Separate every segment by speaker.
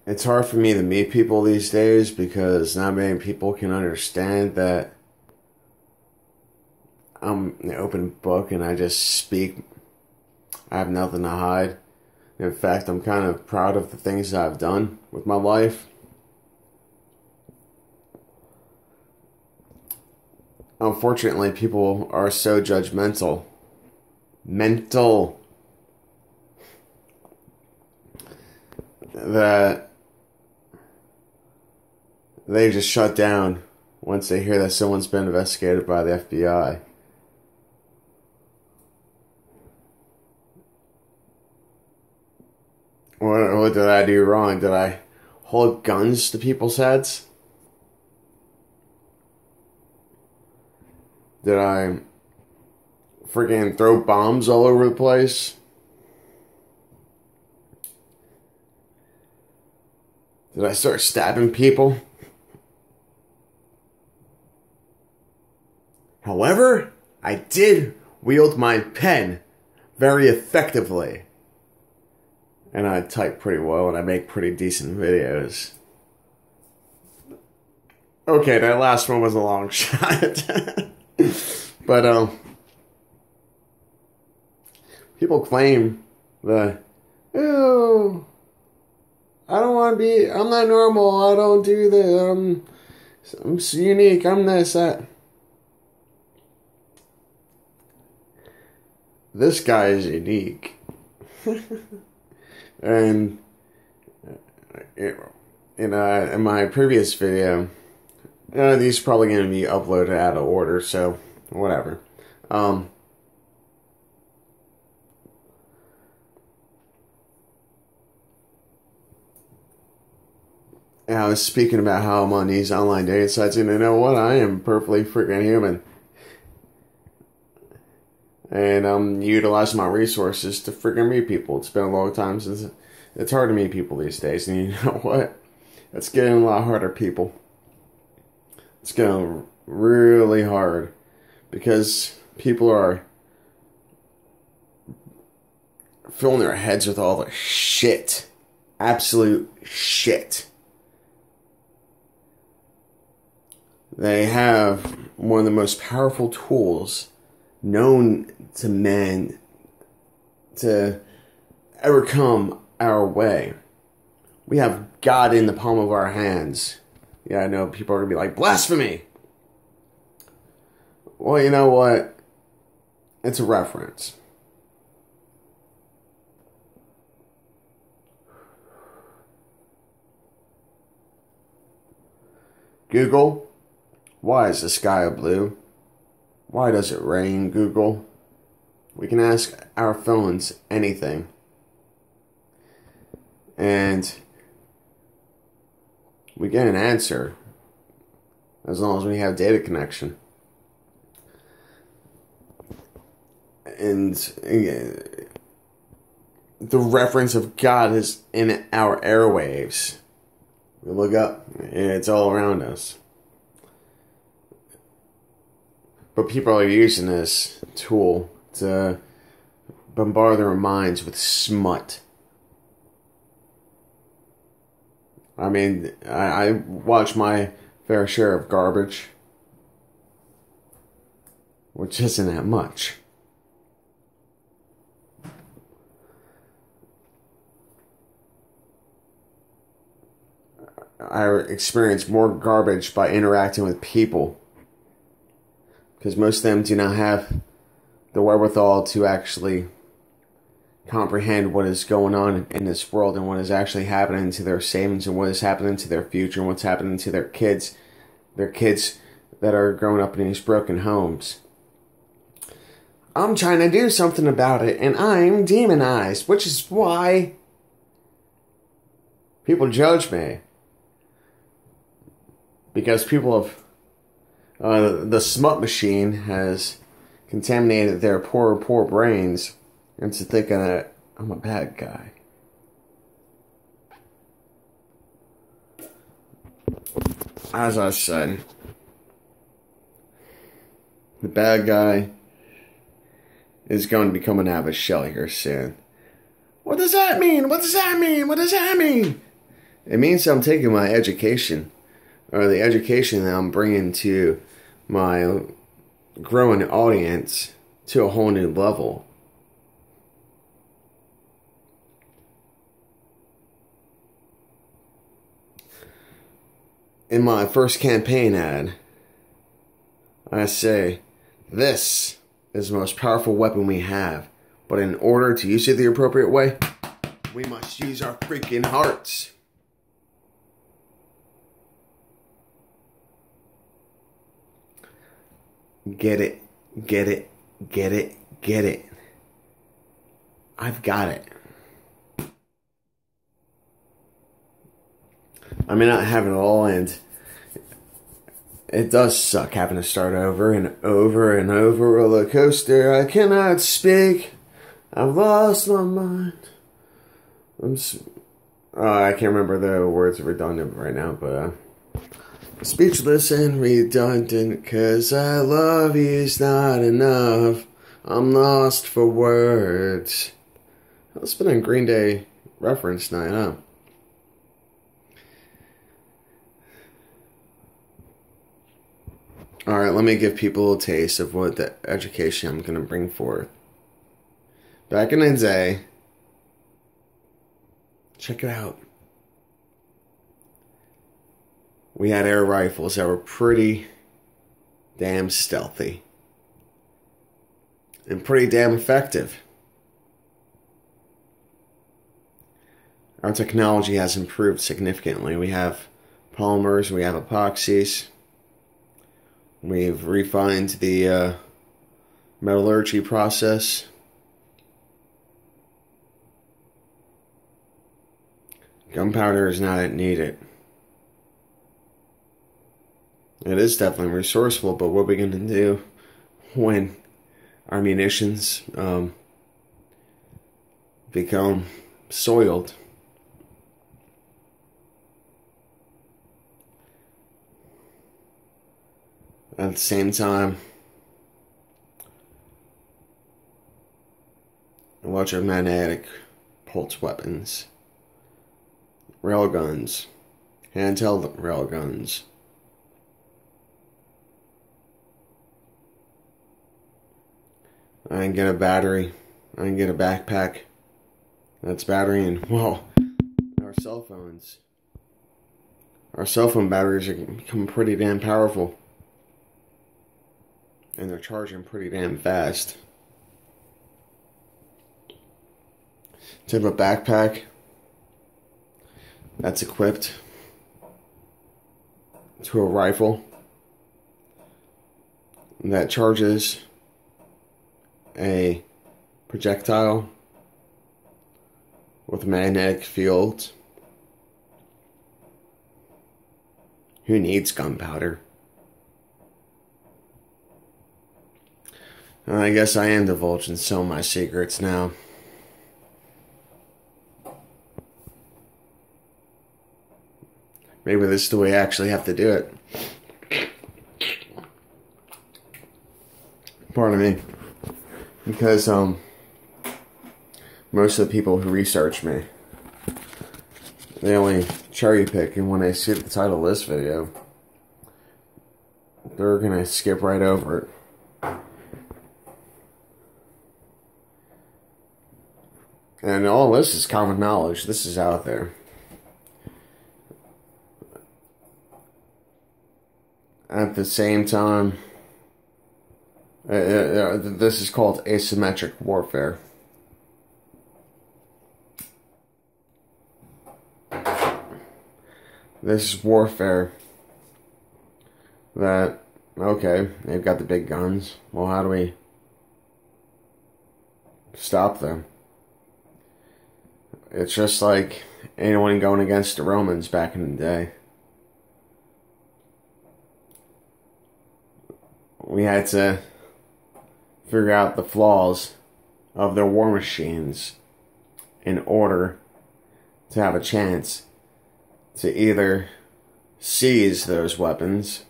Speaker 1: It's hard for me to meet people these days because not many people can understand that I'm an open book and I just speak. I have nothing to hide. In fact, I'm kind of proud of the things that I've done with my life. Unfortunately, people are so judgmental. Mental. That they just shut down once they hear that someone's been investigated by the FBI. What did I do wrong? Did I hold guns to people's heads? Did I freaking throw bombs all over the place? Did I start stabbing people? However, I did wield my pen very effectively. And I type pretty well and I make pretty decent videos. Okay, that last one was a long shot. But, people claim that, oh, I don't want to be, I'm not normal, I don't do this, I'm so unique, I'm this, that. This guy is unique. And, in my previous video, these are probably going to be uploaded out of order, so whatever. And I was speaking about how I'm on these online dating sites, and you know what? I am perfectly freaking human. And I'm utilizing my resources to freaking meet people. It's been a long time since it's hard to meet people these days. And you know what? It's getting a lot harder, people. It's getting really hard because people are filling their heads with all the shit. Absolute shit. They have one of the most powerful tools known to men to ever come our way. We have God in the palm of our hands. Yeah, I know people are going to be like, blasphemy! Well, you know what? It's a reference. Google, why is the sky blue? Why does it rain, Google? We can ask our phones anything. And we get an answer as long as we have data connection. And the reference of God is in our airwaves. We look up, and it's all around us. But people are using this tool to bombard their minds with smut. I mean, I watch my fair share of garbage, which isn't that much. I experience more garbage by interacting with people, because most of them do not have the wherewithal to actually comprehend what is going on in this world and what is actually happening to their savings and what is happening to their future and what's happening to their kids that are growing up in these broken homes. I'm trying to do something about it and I'm demonized, which is why people judge me. Because people have, the smut machine has contaminated their poor brains into thinking that I'm a bad guy. As I said, the bad guy is going to be coming out of his shell here soon. What does that mean? What does that mean? What does that mean? It means I'm taking my education, or the education that I'm bringing to my growing audience, to a whole new level. In my first campaign ad, I say, this is the most powerful weapon we have, but in order to use it the appropriate way, we must use our freaking hearts. Get it, get it, get it, get it. I've got it. I may not have it all, and it does suck having to start over and over and over. Roller coaster, I cannot speak. I've lost my mind. I can't remember the words redundant right now, but speechless and redundant, 'cause I love you's not enough. I'm lost for words. That's been a Green Day reference night, huh? Alright, let me give people a taste of what the education I'm going to bring forth. Back in the day, check it out. We had air rifles that were pretty damn stealthy. And pretty damn effective. Our technology has improved significantly. We have polymers, we have epoxies. We've refined the metallurgy process. Gunpowder is not needed. It is definitely resourceful, but what are we going to do when our munitions become soiled? At the same time, electromagnetic pulse weapons, railguns, handheld railguns, I can get a battery, I can get a backpack that's battery, and well, our cell phones. Our cell phone batteries are becoming pretty damn powerful. And they're charging pretty damn fast. Type of backpack that's equipped to a rifle that charges a projectile with a magnetic field. Who needs gunpowder? I guess I am divulging some of my secrets now. Maybe this is the way I actually have to do it. Pardon me. Because, most of the people who research me, they only cherry pick, and when they see the title of this video, they're gonna skip right over it. And all this is common knowledge. This is out there. At the same time, this is called asymmetric warfare. This is warfare that, okay, they've got the big guns. Well, how do we stop them? It's just like anyone going against the Romans back in the day. We had to figure out the flaws of their war machines in order to have a chance to either seize those weapons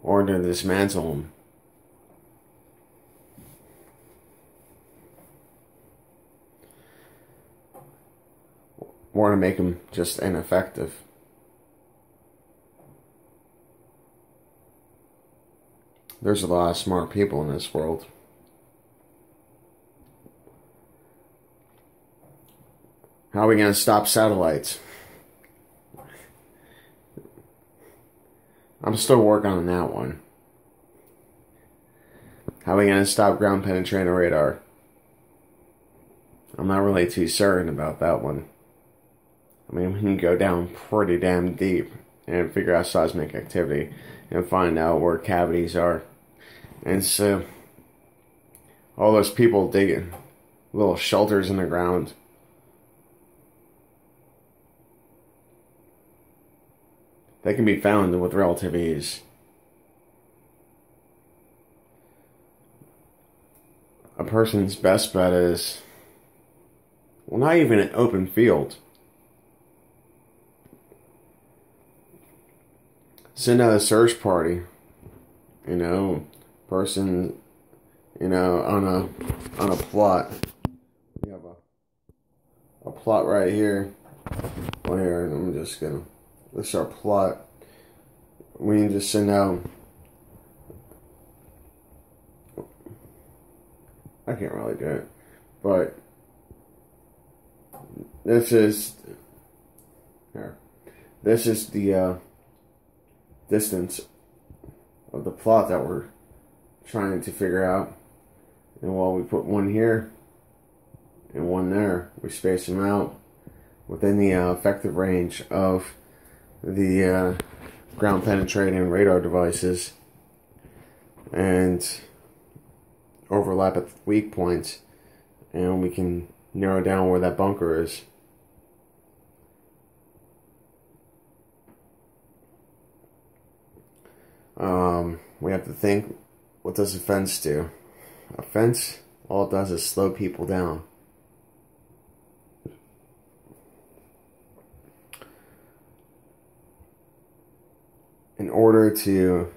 Speaker 1: or to dismantle them. more to make them just ineffective. There's a lot of smart people in this world. How are we going to stop satellites? I'm still working on that one. How are we going to stop ground penetrating radar? I'm not really too certain about that one. I mean, we can go down pretty damn deep and figure out seismic activity and find out where cavities are. And so, all those people digging little shelters in the ground, they can be found with relative ease. A person's best bet is, well, not even an open field. Send out a search party, person, on a plot. We have a plot right here. Well, here, this is our plot. We can just send out, I can't really do it, but this is the distance of the plot that we're trying to figure out. And while we put one here and one there, we space them out within the effective range of the ground penetrating radar devices, and overlap at the weak points, and we can narrow down where that bunker is. We have to think, what does a fence do? A fence, all it does is slow people down. In order to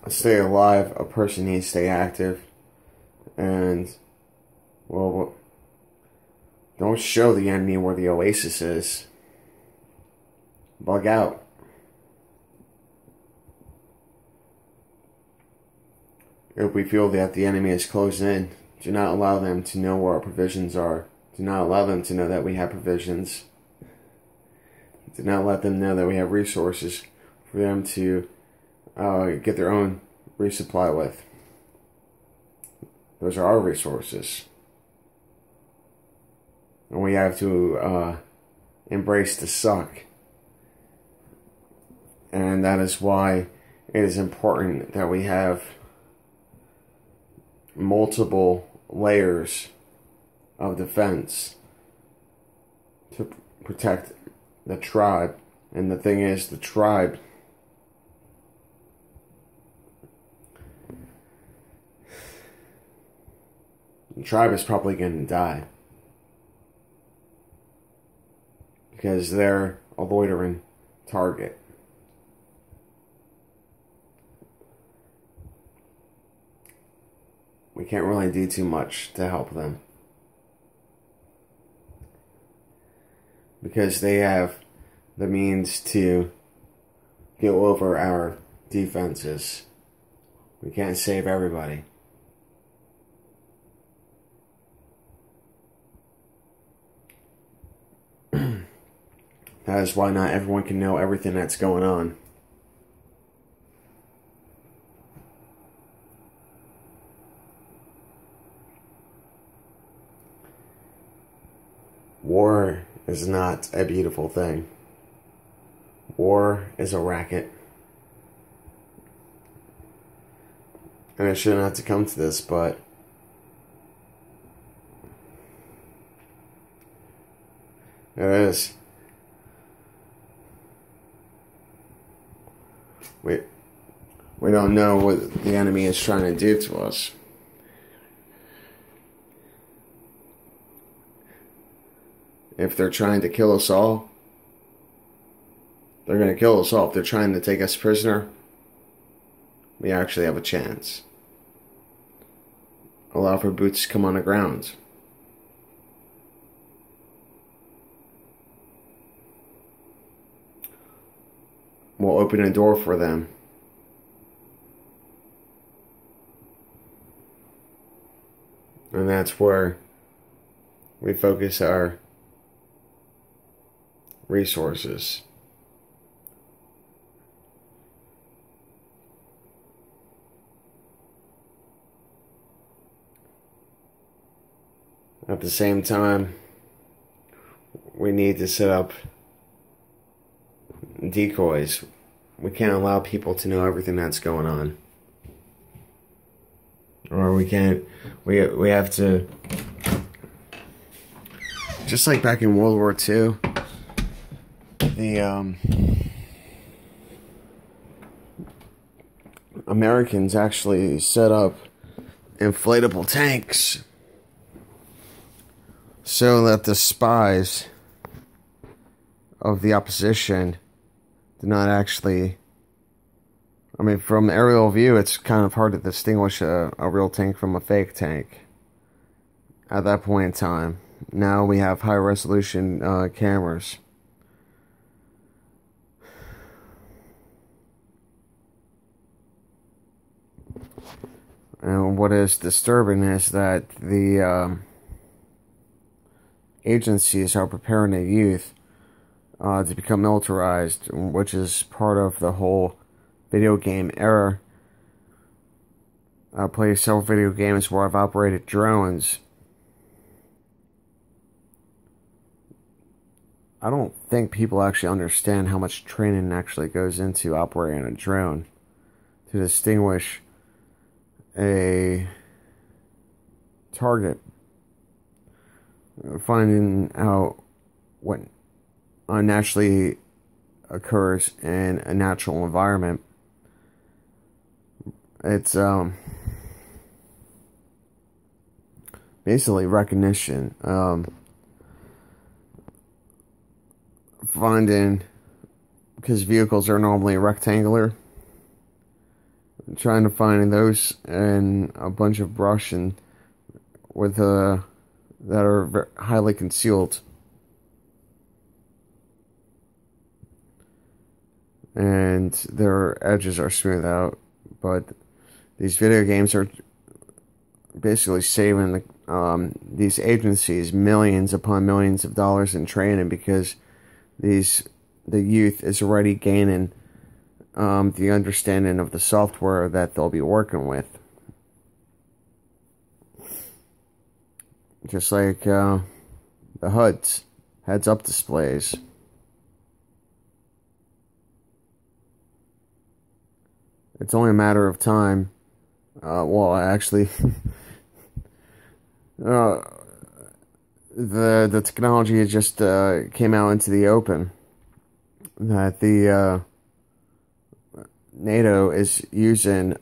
Speaker 1: stay alive, a person needs to stay active. And, well, don't show the enemy where the oasis is. Bug out. If we feel that the enemy is closing in, do not allow them to know where our provisions are. Do not allow them to know that we have provisions. Do not let them know that we have resources for them to get their own resupply with. Those are our resources. And we have to embrace the suck. And that is why it is important that we have multiple layers of defense to protect the tribe. And the thing is, the tribe is probably going to die because they're a loitering target. We can't really do too much to help them because they have the means to go over our defenses. We can't save everybody. That is why not everyone can know everything that's going on. War is not a beautiful thing. War is a racket. And I shouldn't have to come to this, but it is. We don't know what the enemy is trying to do to us. If they're trying to kill us all, they're going to kill us all. If they're trying to take us prisoner, we actually have a chance. Allow for boots to come on the ground. will open a door for them. And that's where we focus our resources. At the same time, we need to set up decoys. We can't allow people to know everything that's going on. Or we have to, just like back in World War II, the Americans actually set up inflatable tanks so that the spies of the opposition did not actually... I mean, from aerial view, it's kind of hard to distinguish a real tank from a fake tank at that point in time. Now we have high-resolution cameras. And what is disturbing is that the agencies are preparing the youth to become militarized, which is part of the whole video game era. I play several video games where I've operated drones. I don't think people actually understand how much training actually goes into operating a drone to distinguish a target, finding out what unnaturally occurs in a natural environment. It's basically recognition, finding, because vehicles are normally rectangular, trying to find those in a bunch of brush and with that are highly concealed, and their edges are smoothed out. But these video games are basically saving these agencies millions upon millions of dollars in training, because the youth is already gaining the understanding of the software that they'll be working with. Just like the HUDs, heads-up displays. It's only a matter of time. Well, actually, the technology just came out into the open that the NATO is using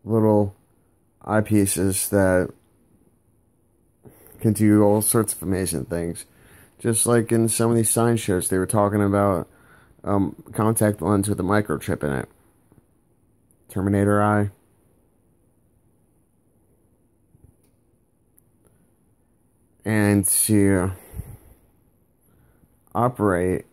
Speaker 1: little eyepieces that can do all sorts of amazing things. Just like in some of these science shows, they were talking about contact lens with a microchip in it. Terminator eye. And to operate